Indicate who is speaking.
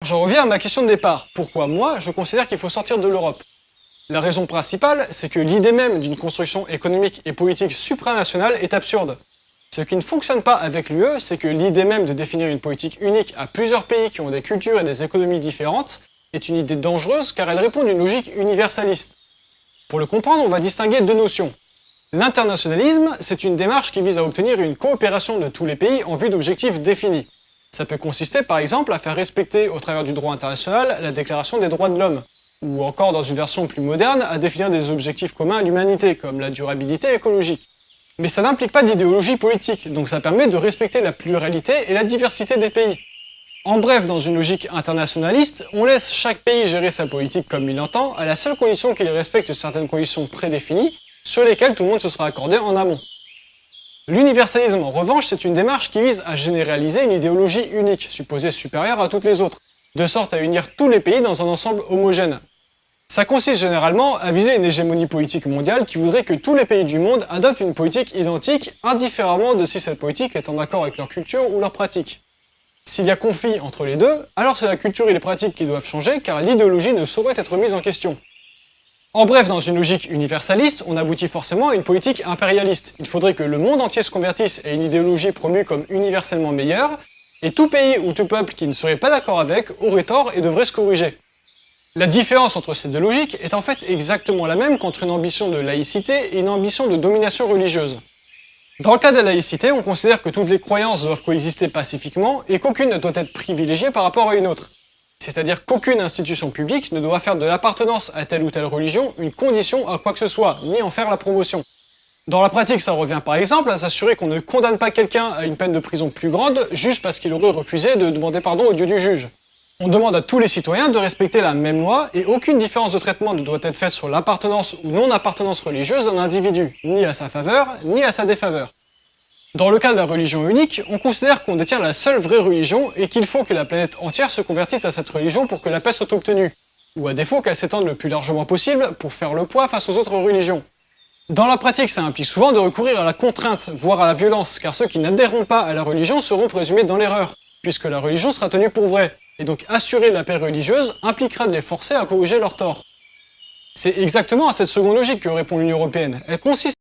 Speaker 1: J'en reviens à ma question de départ. Pourquoi moi, je considère qu'il faut sortir de l'Europe? La raison principale, c'est que l'idée même d'une construction économique et politique supranationale est absurde. Ce qui ne fonctionne pas avec l'UE, c'est que l'idée même de définir une politique unique à plusieurs pays qui ont des cultures et des économies différentes est une idée dangereuse car elle répond à une logique universaliste. Pour le comprendre, on va distinguer deux notions. L'internationalisme, c'est une démarche qui vise à obtenir une coopération de tous les pays en vue d'objectifs définis. Ça peut consister par exemple à faire respecter au travers du droit international la Déclaration des droits de l'homme, ou encore dans une version plus moderne à définir des objectifs communs à l'humanité, comme la durabilité écologique. Mais ça n'implique pas d'idéologie politique, donc ça permet de respecter la pluralité et la diversité des pays. En bref, dans une logique internationaliste, on laisse chaque pays gérer sa politique comme il l'entend, à la seule condition qu'il respecte certaines conditions prédéfinies, sur lesquelles tout le monde se sera accordé en amont. L'universalisme, en revanche, c'est une démarche qui vise à généraliser une idéologie unique, supposée supérieure à toutes les autres, de sorte à unir tous les pays dans un ensemble homogène. Ça consiste généralement à viser une hégémonie politique mondiale qui voudrait que tous les pays du monde adoptent une politique identique, indifféremment de si cette politique est en accord avec leur culture ou leurs pratiques. S'il y a conflit entre les deux, alors c'est la culture et les pratiques qui doivent changer, car l'idéologie ne saurait être mise en question. En bref, dans une logique universaliste, on aboutit forcément à une politique impérialiste. Il faudrait que le monde entier se convertisse à une idéologie promue comme universellement meilleure, et tout pays ou tout peuple qui ne serait pas d'accord avec aurait tort et devrait se corriger. La différence entre ces deux logiques est en fait exactement la même qu'entre une ambition de laïcité et une ambition de domination religieuse. Dans le cas de la laïcité, on considère que toutes les croyances doivent coexister pacifiquement et qu'aucune ne doit être privilégiée par rapport à une autre. C'est-à-dire qu'aucune institution publique ne doit faire de l'appartenance à telle ou telle religion une condition à quoi que ce soit, ni en faire la promotion. Dans la pratique, ça revient par exemple à s'assurer qu'on ne condamne pas quelqu'un à une peine de prison plus grande juste parce qu'il aurait refusé de demander pardon au dieu du juge. On demande à tous les citoyens de respecter la même loi et aucune différence de traitement ne doit être faite sur l'appartenance ou non-appartenance religieuse d'un individu, ni à sa faveur, ni à sa défaveur. Dans le cas de la religion unique, on considère qu'on détient la seule vraie religion et qu'il faut que la planète entière se convertisse à cette religion pour que la paix soit obtenue, ou à défaut qu'elle s'étende le plus largement possible pour faire le poids face aux autres religions. Dans la pratique, ça implique souvent de recourir à la contrainte, voire à la violence, car ceux qui n'adhéreront pas à la religion seront présumés dans l'erreur, puisque la religion sera tenue pour vraie, et donc assurer la paix religieuse impliquera de les forcer à corriger leurs torts. C'est exactement à cette seconde logique que répond l'Union européenne. Elle consiste